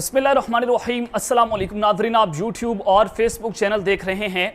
बिस्मिल्लाहिर्रहमानिर्रहीम। अस्सलाम वालेकुम नाज़रीन, आप यूट्यूब और फेसबुक चैनल देख रहे हैं।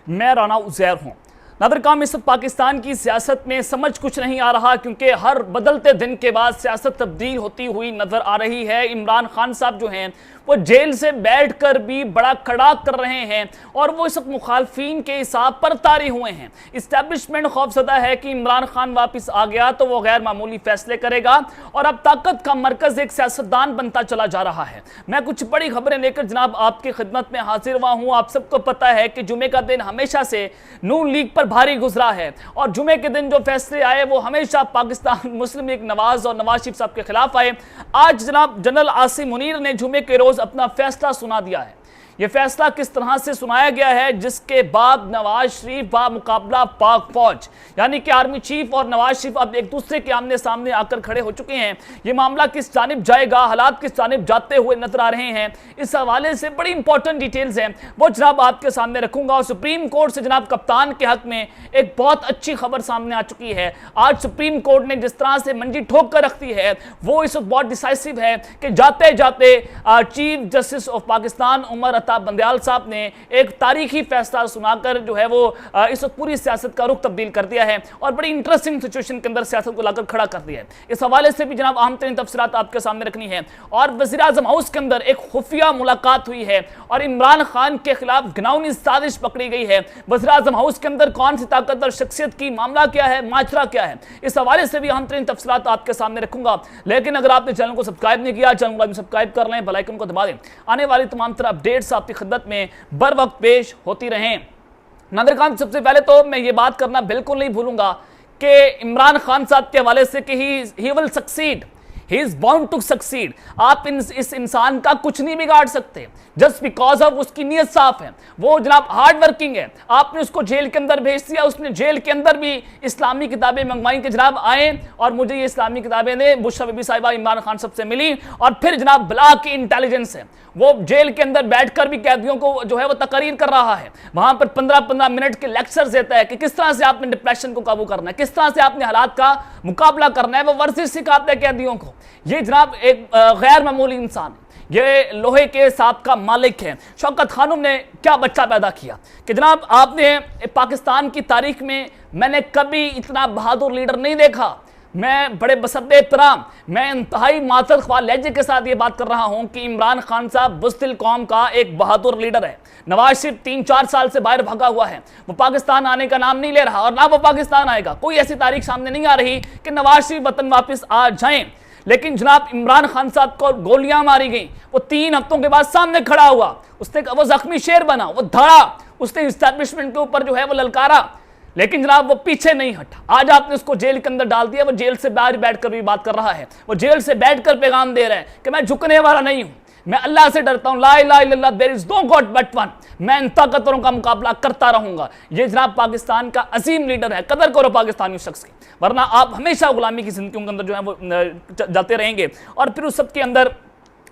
मैं राना उज़ैर हूँ। नाज़रीन, इस वक्त पाकिस्तान की सियासत में समझ कुछ नहीं आ रहा, क्योंकि हर बदलते दिन के बाद सियासत तब्दील होती हुई नज़र आ रही है। इमरान खान साहब जो हैं वो जेल से बैठकर भी बड़ा खड़ाक कर रहे हैं और वो इस वक्त मुखालफीन के हिसाब पर तारी हुए हैं। इस्टेब्लिशमेंट खौफजदा है कि इमरान खान वापस आ गया तो वो गैर मामूली फैसले करेगा और अब ताकत का मरकज एक सियासतदान बनता चला जा रहा है। मैं कुछ बड़ी खबरें लेकर जनाब आपकी खिदमत में हाजिर हुआ हूँ। आप सबको पता है कि जुमे का दिन हमेशा से नून लीग पर भारी गुजरा है और जुमे के दिन जो फैसले आए वो हमेशा पाकिस्तान मुस्लिम लीग नवाज और नवाज शरीफ साहब के खिलाफ आए। आज जनाब जनरल आसिम मुनीर ने जुमे के रोज अपना फैसला सुना दिया है। यह फैसला किस तरह से सुनाया गया है, जिसके बाद नवाज शरीफ बा मुकाबला पाक फौज यानी कि आर्मी चीफ और नवाज शरीफ अब एक दूसरे के आमने सामने आकर खड़े हो चुके हैं। यह मामला किस जानिब जाएगा, हालात किस जानिब जाते हुए नजर आ रहे हैं, इस हवाले से बड़ी इंपॉर्टेंट डिटेल्स हैं वो जनाब आपके सामने रखूंगा। और सुप्रीम कोर्ट से जनाब कप्तान के हक में एक बहुत अच्छी खबर सामने आ चुकी है। आज सुप्रीम कोर्ट ने जिस तरह से मंजी ठोक कर रखती है वो इस वक्त बहुत डिसाइसिव है कि जाते जाते chief justice of Pakistan Umar Bandial साहब ने एक तारीखी फैसला सुनाकर जो है वो इस वक्त पूरी सियासत का रुख तब्दील कर दिया है और बड़ी इंटरेस्टिंग सिचुएशन के अंदर सियासत को लाकर खड़ा कर दिया है। इस हवाले से भी जनाब अहम तरीन तफसीलात आपके सामने रखनी है। और वज़ीर आज़म हाउस के अंदर एक खुफिया मुलाकात हुई है और इमरान खान के खिलाफ घिनौनी साजिश पकड़ी गई है। वज़ीर आज़म हाउस के अंदर कौन सी ताकतवर शख्सियत की मामला क्या है, माजरा क्या है, इस हवाले से भी अहम तरीन तफसीलात आपके सामने रखूंगा। लेकिन अगर आपने चैनल को सब्सक्राइब नहीं किया, चैनल को सब्सक्राइब कर लें, बेल आइकन को दबा दें। आने वाली तमाम तरह अपडेट्स आपकी खिदमत में बर वक्त पेश होती रहें। नाज़रीन, सबसे पहले तो मैं ये बात करना बिल्कुल नहीं भूलूंगा कि इमरान खान साहब के हवाले से कि he will succeed, he is bound to succeed. आप इस इंसान का कुछ नहीं बिगाड़ सकते जस्ट बिकॉज ऑफ उसकी नीयत साफ है। वो जनाब हार्ड वर्किंग है। आपने उसको जेल के अंदर भेज दिया, उसने जेल के अंदर भी इस्लामी किताबें मंगवाई कि जनाब आए और मुझे ये इस्लामी किताबें दे। बुशरा बीबी साहिबा इमरान खान सबसे मिली और फिर जनाब बला की इंटेलिजेंस है, वो जेल के अंदर बैठकर भी कैदियों को जो है वो तकरीर कर रहा है। वहां पर 15-15 मिनट के लेक्चर्स देता है कि किस तरह से आपने डिप्रेशन को काबू करना है, किस तरह से आपने हालात का मुकाबला करना है। वो वर्जिश सिखाते हैं कैदियों को। ये जनाब एक गैर मामूली इंसान है। ये लोहे के सांप का मालिक है। शौकत खानम ने क्या बच्चा पैदा किया कि जनाब आपने पाकिस्तान की तारीख में मैंने कभी इतना बहादुर लीडर नहीं देखा। मैं बड़े बसद्दे एहतराम, मैं इंतहाई मातहत ख्वाह लहजे के साथ ये बात कर रहा हूँ कि इमरान खान साहब बुज़दिल कौम का एक बहादुर लीडर है। नवाज शरीफ 3-4 साल से बाहर भागा हुआ है, वो पाकिस्तान आने का नाम नहीं ले रहा और ना वो पाकिस्तान आएगा। कोई ऐसी तारीख सामने नहीं आ रही कि नवाज शरीफ वतन वापस आ जाएं। लेकिन जनाब इमरान खान साहब को गोलियां मारी गई, वो 3 हफ्तों के बाद सामने खड़ा हुआ, वो जख्मी शेर बना, वो धड़ा, उसने इस्टेब्लिशमेंट के ऊपर जो है वो ललकारा, लेकिन जनाब वो पीछे नहीं हटा। आज आपने उसको जेल के अंदर डाल दिया। वो जेल से बाहर बैठकर भी बात कर रहा है, वो जेल से बैठकर पैगाम दे रहा है कि मैं झुकने वाला नहीं हूं, मैं अल्लाह से डरता हूं, ला इलाहा इल्लल्लाह, there is no God but one, मैं इन ताकतवरों का मुकाबला करता रहूंगा। ये जनाब पाकिस्तान का अजीम लीडर है। कदर करो पाकिस्तानी शख्स की, वरना आप हमेशा गुलामी की जिंदगी के अंदर जो है वो जाते रहेंगे। और फिर उस सब के अंदर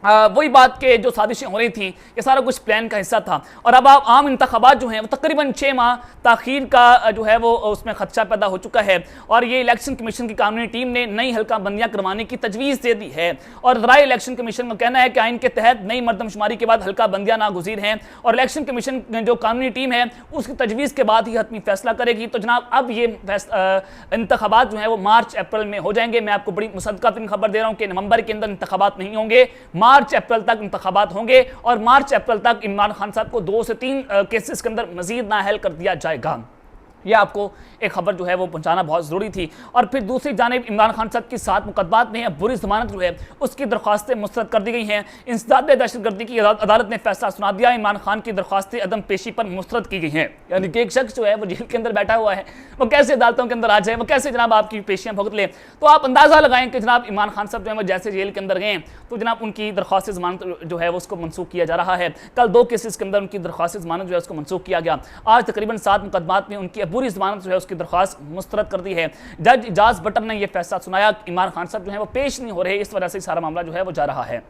वही बात के जो साजिशें हो रही थी, ये सारा कुछ प्लान का हिस्सा था। और अब आप आम इंतखाबात जो हैं वो तकरीबन 6 माह ताखीर का जो है वो उसमें खदशा पैदा हो चुका है और ये इलेक्शन कमीशन की कानूनी टीम ने नई हल्का बंदियाँ करवाने की तजवीज़ दे दी है। और ज़राए इलेक्शन कमीशन का कहना है कि आइन के तहत नई मरदमशुमारी के बाद हल्का बंदियाँ नागुज़ीर हैं और इलेक्शन कमीशन जो कानूनी टीम है उसकी तजवीज़ के बाद ही हतमी फैसला करेगी। तो जनाब अब ये इंतखाबात जो है वो मार्च-अप्रैल में हो जाएंगे। मैं आपको बड़ी मुसद्दक़ातिन खबर दे रहा हूँ कि नवंबर के अंदर इंतखाबात नहीं होंगे, मार्च-अप्रैल तक इंतखाबात होंगे और मार्च-अप्रैल तक इमरान खान साहब को 2 से 3 केसेस के अंदर मजीद नाअहल कर दिया जाएगा। यह आपको एक खबर जो है वो पहुंचाना बहुत ज़रूरी थी। और फिर दूसरी जानिब इमरान खान साहब की 7 मुकदमात में अब बुरी ज़मानत जो है उसकी दरख्वास्तें मुस्तरद कर दी गई हैं। इंसदाद दहशतगर्दी की अदालत ने फैसला सुना दिया। इमरान खान की दरख्वास्तें अदम पेशी पर मुस्तरद की गई हैं। यानी कि एक शख्स जो है वो जेल के अंदर बैठा हुआ है, वो कैसे अदालतों के अंदर आ जाए, वो कैसे जनाब आपकी पेशियाँ भुगत ले। तो आप अंदाज़ा लगाएं कि जनाब इमरान खान साहब जो है वो जैसे जेल के अंदर गए तो जनाब उनकी दरख्वास्त ज़मानत जो है वो उसको मनसूख किया जा रहा है। कल 2 केसेस के अंदर उनकी दरख्वास्त ज़मानत जो है उसको मनसूख किया गया। आज तकरीबन 7 मुकदमात में उनकी बुरी ज़मानत जो है दरख्वास्त मुस्तरद कर दी है। जज इजाज बटर ने यह फैसला सुनाया कि इमरान खान साहब जो है वो पेश नहीं हो रहे, इस वजह से सारा मामला जो है वो जा रहा है।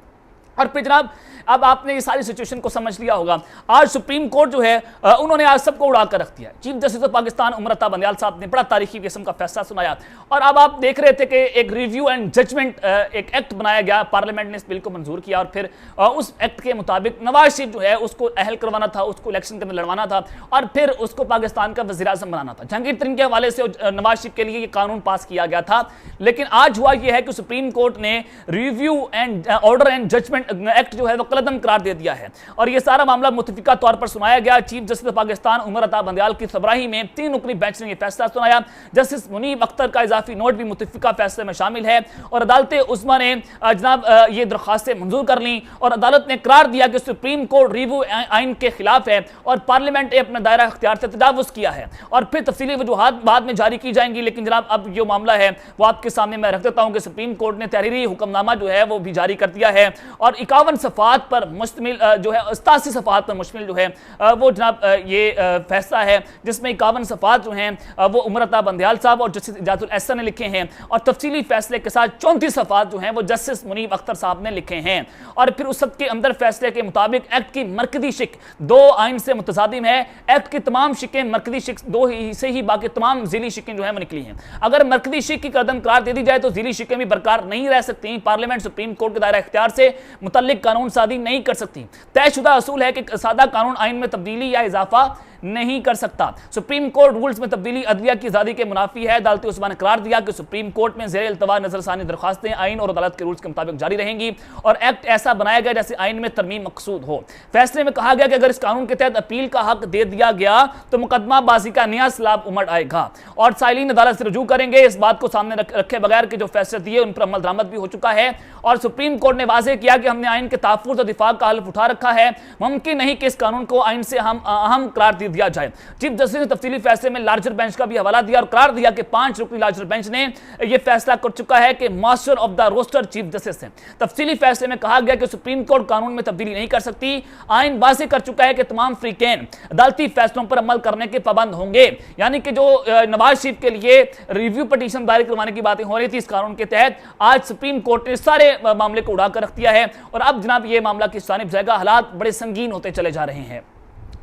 और फिर जनाब अब आपने ये सारी सिचुएशन को समझ लिया होगा। आज सुप्रीम कोर्ट जो है उन्होंने आज सबको उड़ा कर रख दिया है। Chief justice of Pakistan Umar Ata Bandial साहब ने बड़ा तारीखी किस्म का फैसला सुनाया और अब आप देख रहे थे कि एक रिव्यू एंड जजमेंट एक एक्ट बनाया गया, पार्लियामेंट ने इस बिल को मंजूर किया और फिर उस एक्ट के मुताबिक नवाज शरीफ जो है उसको अहल करवाना था, उसको इलेक्शन के अंदर लड़वाना था और फिर उसको पाकिस्तान का वज़ीर आज़म बनाना था। जहांगीर तरीन के हवाले से नवाज शरीफ के लिए ये कानून पास किया गया था, लेकिन आज हुआ यह है कि सुप्रीम कोर्ट ने review and order and judgement act जो है वो कलअदम करार दे दिया है और यह सारा मामला मुतफिका तौर पर सुनाया गया। Chief justice of Pakistan Umar Ata Bandial की सरबराही में 3 रुकनी बेंच ने यह फैसला सुनाया। जस्टिस मुनीब अख्तर का इजाफी नोट भी मुतफिका फैसले में शामिल है और अदालत उस्मा ने जनाब ये दरखास्तें मंजूर कर ली और अदालत ने करार दिया कि सुप्रीम कोर्ट रिव्यू आइन के खिलाफ है और पार्लियामेंट ने अपना दायरा इख्तियार से तजावुज किया है और फिर तफसीली वजूहात बाद में जारी की जाएंगी। लेकिन जनाब अब जो मामला है वो आपके सामने मैं रख देता हूं कि सुप्रीम कोर्ट ने तहरीरी हुक्मनामा जो है वो भी जारी कर दिया है और 51 सफ़ात पर मुश्तमिल जो है 87 सफ़ात पर मुश्तमिल जो है वो जनाब ये फैसला है, जिसमें 51 सफ़ात जो हैं वो उमर अता बंदयाल साहब और जस्टिस इजाजुल एहसन ने लिखे हैं और तफसीली फैसले के साथ 34 सफ़ात जो हैं वो जस्टिस मुनीब अख्तर साहब ने लिखे हैं। और फिर उस सब के अंदर फैसले के मुताबिक एक्ट की मरकजी शिक 2 आइन से मुतसादिम है। एक्ट की तमाम शिकें मरकजी शिक 2 ही से ही बाकी तमाम ज़िली शिकें जो है वो निकली हैं। अगर मरकजी शिक की कदम करार दे दी जाए तो ज़िली शिकें भी बरकरार नहीं रह सकती। पार्लियामेंट सुप्रीम कोर्ट के दायरा इख्तियार से मुतल्लिक कानून साजी नहीं कर सकती। तयशुदा असूल है कि सादा कानून आइन में तब्दीली या इजाफा नहीं कर सकता। सुप्रीम कोर्ट रूल्स में तब्दीली अदलिया की आजादी के मुनाफी है। अदालती उस्मा ने करार दिया कि सुप्रीम कोर्ट में ज़ेर इल्तवा नजरसानी दरखास्तें आइन और अदालत के रूल्स के मुताबिक जारी रहेंगी और एक्ट ऐसा बनाया गया जैसे आइन में तरमीम मकसूद हो। फैसले में कहा गया कि अगर इस कानून के तहत अपील का हक दे दिया गया तो मुकदमा बाजी का नया सलाब उमड़ आएगा और साइलिन अदालत से रुजू करेंगे। इस बात को सामने रखे बगैर के जो फैसले दिए उन पर अमल दरामद भी हो चुका है और सुप्रीम कोर्ट ने वाज़ेह किया कि हमने आइन के तहफ़्फ़ुज़ और दिफा का हल्फ उठा रखा है। मुमकिन नहीं कि इस कानून को आइन से हम अहम करार दे दिया जाए। चीफ जस्टिस ने तफसीली फैसले में लार्जर बेंच का भी हवाला दिया और करार दिया कि 5 रुकनी लार्जर बेंच ने यह फैसला कर चुका है कि master of the roster chief justice है। तफसीली फैसले में कहा गया कि सुप्रीम कोर्ट कानून में तब्दीली नहीं कर सकती। आइन वाज़ेह कर चुका है कि तमाम फ्रीकैन अदालती फैसलों पर अमल करने के पाबंद होंगे। यानी कि जो नवाज शरीफ के लिए रिव्यू पटिशन दायर करवाने की बातें हो रही थी इस कानून के तहत, आज सुप्रीम कोर्ट ने सारे मामले को उड़ा कर रख दिया है और अब जनाब ये मामला किस जानिब जाएगा, हालात बड़े संगीन होते चले जा रहे हैं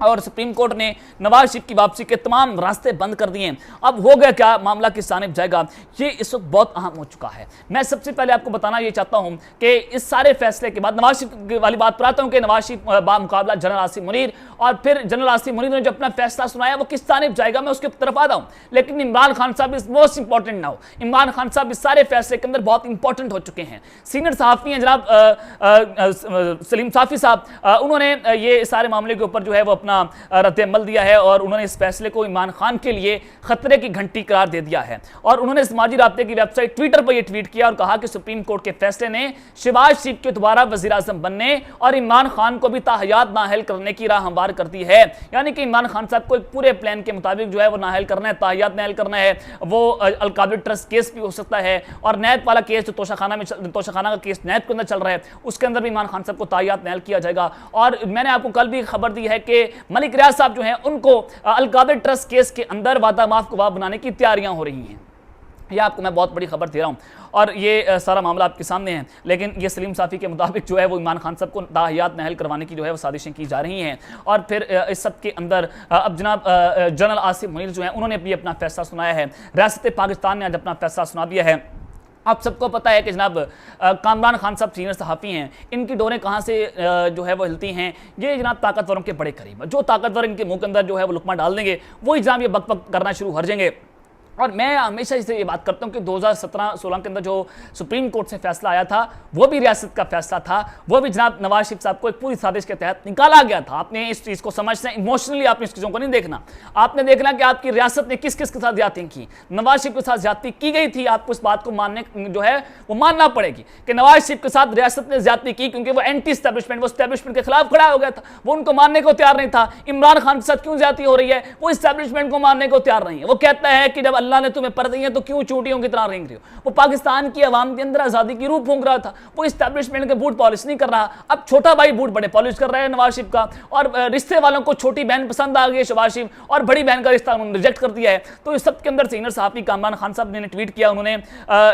और सुप्रीम कोर्ट ने नवाज शरीफ की वापसी के तमाम रास्ते बंद कर दिए। अब हो गया क्या, मामला किस जानिब जाएगा, ये इस वक्त बहुत अहम हो चुका है। मैं सबसे पहले आपको बताना ये चाहता हूं कि इस सारे फैसले के बाद नवाज शरीफ वाली बात पर आता हूं कि नवाज शरीफ बामुकाबला जनरल आसिम मुनीर और फिर जनरल आसिम मुनीर ने जो अपना फैसला सुनाया वो किस जानिब जाएगा, मैं उसकी तरफ आता हूं। लेकिन इमरान खान साहब is most important now. Imran Khan साहब इस सारे फैसले के अंदर बहुत इंपॉर्टेंट हो चुके हैं। सीनियर सहाफ़ी हैं जनाब सलीम साफ़ी साहब, उन्होंने ये सारे मामले के ऊपर जो है वो अपना रद्द-ए-अमल दिया है और उन्होंने इस फैसले को इमरान खान के लिए खतरे की घंटी करार दे दिया है और उन्होंने समाजी राब्ते की वेबसाइट ट्विटर पर यह ट्वीट किया और कहा कि सुप्रीम कोर्ट के फैसले ने शहबाज शरीफ के दोबारा वज़ीर आज़म बनने और इमरान खान को भी ताहयात नाअहल करने की राह हमवार कर दी है। यानी कि इमरान खान साहब को एक पूरे प्लान के मुताबिक जो है वो नाअहल करना है, ताहयात नाअहल करना है। वो अलकाबिर ट्रस्ट केस भी हो सकता है और नैब वाला केस जो तोशाखाना का केस नैब के अंदर चल रहा है उसके अंदर भी इमरान खान साहब को ताहयात नाअहल किया जाएगा। और मैंने आपको कल भी खबर दी है कि मलिक रियाज साहब जो हैं उनको अलकाबिर ट्रस्ट केस के अंदर वादा माफ गवाह बनाने की तैयारियां हो रही हैं। यह आपको मैं बहुत बड़ी खबर दे रहा हूं और ये सारा मामला आपके सामने है। लेकिन ये सलीम साफ़ी के मुताबिक जो है वो इमरान खान साहब को ताहयात नाअहल करवाने की जो है वो साजिशें की जा रही हैं और फिर इस सब के अंदर अब जनाब जनरल आसिम मुनीर जो है उन्होंने भी अपना फैसला सुनाया है। रियासत पाकिस्तान ने आज अपना फैसला सुना दिया है। आप सबको पता है कि जनाब कामरान खान साहब सीनियर सहाफ़ी हैं, इनकी डोरें कहाँ से जो है वो हिलती हैं, ये जनाब ताकतवरों के बड़े करीब है। जो ताकतवर इनके मुंह के अंदर जो है वो लुकमा डाल देंगे वही जनाब ये बक बक करना शुरू कर देंगे। और मैं हमेशा इससे ये बात करता हूँ कि 2017-16 के अंदर जो सुप्रीम कोर्ट से फैसला आया था वो भी रियासत का फैसला था, वो भी जनाब नवाज शरीफ साहब को एक पूरी साजिश के तहत निकाला गया था। आपने इस चीज़ को समझना, इमोशनली आपने इस चीज़ों को नहीं देखना, आपने देखना कि आपकी रियासत ने किस किस के साथ ज्यादती की। नवाज शरीफ के साथ ज्यादती की गई थी, आपको इस बात को मानने जो है वो मानना पड़ेगी कि नवाज शरीफ के साथ रियासत ने ज्यादती की क्योंकि वो एंटी स्टैब्लिशमेंट, वो स्टैब्लिशमेंट के खिलाफ खड़ा हो गया था, वो उनको मानने को तैयार नहीं था। इमरान खान के साथ क्यों ज्यादती हो रही है, वो स्टैब्लिशमेंट को मानने को तैयार नहीं है। वो कहता है कि जब अल्लाह ने तुम्हें पर्दे हैं तो क्यों चूटियों की तरह रेंग रहे हो। वो पाकिस्तान की आवाम के अंदर आजादी की रूह फूंक रहा था, वो इस्टेब्लिशमेंट के बूट पॉलिश नहीं कर रहा। अब छोटा भाई बूट बड़े पॉलिश कर रहा है नवाज शरीफ का, और रिश्ते वालों को छोटी बहन पसंद आ गई है शहबाज शरीफ, और बड़ी बहन का रिश्ता उन्होंने रिजेक्ट कर दिया है। तो इस सब के अंदर सीनियर सहाफ़ी कामरान खान साहब ने ट्वीट किया, उन्होंने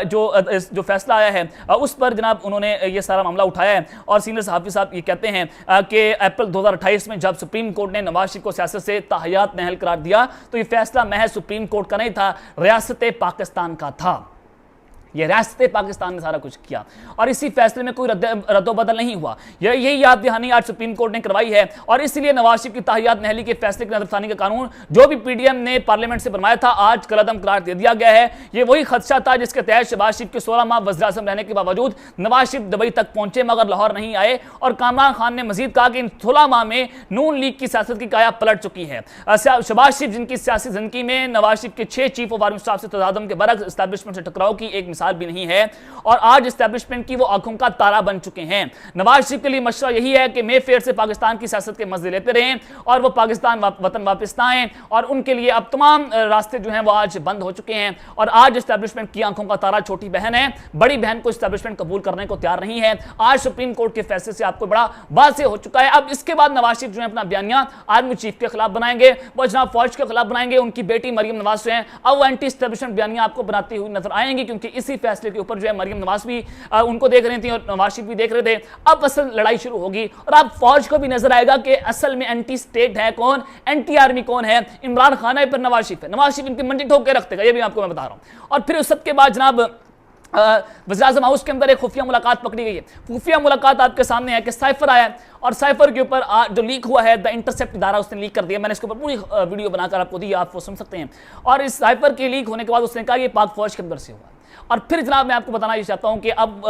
जो फैसला आया है उस पर जनाब उन्होंने ये सारा मामला उठाया है। और सीनियर सहाफ़ी साहब ये कहते हैं कि अप्रैल 2028 में जब सुप्रीम कोर्ट ने नवाज शरीफ को सियासत से ताहयात नाअहल करार दिया तो ये फैसला महज सुप्रीम कोर्ट का नहीं था, रियासत पाकिस्तान का था। ये रियासत पाकिस्तान ने सारा कुछ किया और इसी फैसले में कोई रद्दोबदल नहीं हुआ। यही याद दहानी आज सुप्रीम कोर्ट ने करवाई है और इसलिए नवाज शरीफ की ताहियात नहली के फैसले की नजरसानी का कानून जो भी पीडीएम ने पार्लियामेंट से बनवाया था आज कलअदम करार दे दिया गया है। ये वही खदशा था जिसके तहत शहबाज शरीफ के 16 माह वज़ीर आज़म रहने के बावजूद नवाज शरीफ दुबई तक पहुंचे मगर लाहौर नहीं आए। और कामरान खान ने मजीद कहा कि इन 16 माह में नून लीग की सियासत की काया पलट चुकी है। शहबाज शरीफ जिनकी सियासी जिंदगी में नवाज शरीफ के 6 चीफ ऑफ आर्मी स्टाफ से तदादम के बरक्स एस्टैब्लिशमेंट से टकराव की एक मिसाल भी नहीं है और आज एस्टैब्लिशमेंट की वो आंखों का तारा बन चुके हैं। नवाज शरीफ के लिए मशवरा यही है कि मे फेयर से पाकिस्तान की सियासत के मजे लेते रहें और वो पाकिस्तान वतन वापस ना आए। और उनके लिए अब तमाम रास्ते जो हैं वो आज बंद हो चुके हैं और आज एस्टैब्लिशमेंट की आंखों का तारा छोटी बहन है, बड़ी बहन को एस्टैब्लिशमेंट कबूल करने को तैयार नहीं है। आज सुप्रीम कोर्ट के फैसले से आपको बड़ा वाज़ेह हो चुका है। अब इसके बाद नवाज शरीफ जो है अपना बयानिया आर्मी चीफ के खिलाफ बनाएंगे, वो जनाब फौज के खिलाफ बनाएंगे। उनकी बेटी मरियम नवाज जो है अब वो एंटी एस्टैब्लिशमेंट बयानिया आपको बनाती हुई नजर आएंगी क्योंकि इसी फैसले के ऊपर जो है मरियम नवाज भी उनको देख रही थी और नवाज शरीफ भी देख रहे थे। अब असल लड़ाई शुरू होगी और अब फौज को भी नजर आएगा कि असल में एंटी स्टेट है कौन, एंटी आर्मी कौन है। इमरान खान है पर नवाज शरीफ है, नवाज शरीफ इनकी मंडी ठोक के रखतेगा, ये भी आपको मैं बता रहा हूं। और फिर उस सब के बाद जनाब वज़ीर आज़म हाउस के अंदर एक खुफिया मुलाकात पकड़ी गई है। खुफिया मुलाकात आपके सामने है कि साइफर आया और साइफर के ऊपर जो लीक हुआ है द इंटरसेप्ट इदारा उसने लीक कर दिया। मैंने इसके ऊपर पूरी वीडियो बनाकर आपको दी, आप वो सुन सकते हैं। और इस साइफर के लीक होने के बाद उसने कहा ये पाक फौज के अंदर से हुआ। और फिर जनाब मैं आपको बताना ये चाहता हूं कि अब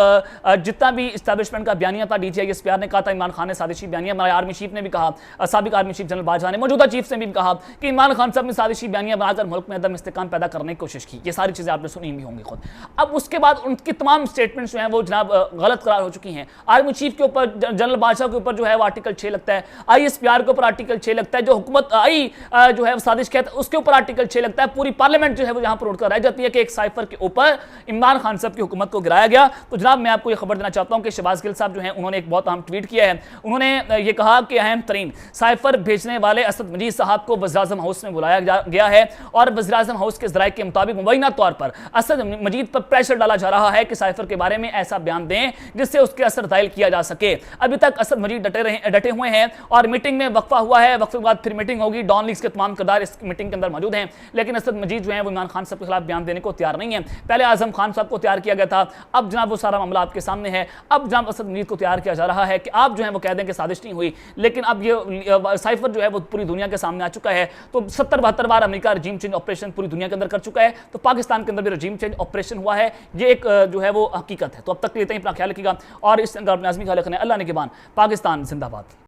जितना भी इस्टेब्लिशमेंट का बयानिया था, DGISPR ने कहा था इमरान खान ने साजिशी बयानिया, हमारे आर्मी चीफ ने भी कहा, साबिक आर्मी चीफ जनरल बाजवा ने, मौजूदा चीफ ने भी कहा कि इमरान खान साहब ने साजिशी बयानिया बनाकर मुल्क में अदम इस्तेकाम पैदा करने की कोशिश की। ये सारी चीज़ें आपने सुनी भी होंगी खुद। अब उसके बाद उनकी तमाम स्टेटमेंट्स जो हैं वो जनाब गलत करार हो चुकी हैं। आर्मी चीफ के ऊपर जनरल बादशाह के ऊपर जो है वो आर्टिकल 6 लगता है, ISPR के ऊपर आर्टिकल 6 लगता है, जो हुकूमत आई जो है साजिश कहता है उसके ऊपर आर्टिकल 6 लगता है। पूरी पार्लियामेंट जो है वो यहाँ पर उठकर रह जाती है कि एक साइफर के ऊपर इमरान खान साहब की हुकूमत को गिराया गया। तो जनाब मैं आपको यह खबर देना चाहता हूं कि शहबाज गिल साहब जो हैं उन्होंने एक बहुत अहम ट्वीट किया है। उन्होंने ये कहा कि अहम तरीन साइफर भेजने वाले असद मजीद साहब को वज़ीर आज़म हाउस में बुलाया गया है और वज़ीर आज़म हाउस के ज़राए के मुताबिक मुबैना तौर पर असद मजीद पर प्रेशर डाला जा रहा है कि साइफर के बारे में ऐसा बयान दें जिससे उसके असर दायल किया जा सके। अभी तक असद मजीद डटे हुए हैं और मीटिंग में वक्फा हुआ है, वक्फे के बाद फिर मीटिंग होगी। डॉन लीग्स के तमाम किरदार इस मीटिंग के अंदर मौजूद हैं, लेकिन असद मजीद जो है वो इमरान खान साहब के खिलाफ बयान देने को तैयार नहीं है। पहले आज़म खान साहब को तैयार किया गया था, अब जनाब वो सारा मामला आपके सामने है। अब जनाब असद मजीद को तैयार किया जा रहा है कि आप जो है वो कह दें कि साजिश नहीं हुई, लेकिन अब ये साइफर जो है वो पूरी दुनिया के सामने आ चुका है। तो 70-72 बार अमेरिका रजीम चेंज ऑपरेशन पूरी दुनिया के अंदर कर चुका है, तो पाकिस्तान के अंदर भी रजीम चेंज ऑपरेशन हुआ है। ये एक जो है वो हकीकत है। तो अब तक लेते हैं, अपना ख्याल रखिएगा और इस अंदर अपने आज़मी ख्याल रखना है। अल्लाह ने के बान, पाकिस्तान जिंदाबाद।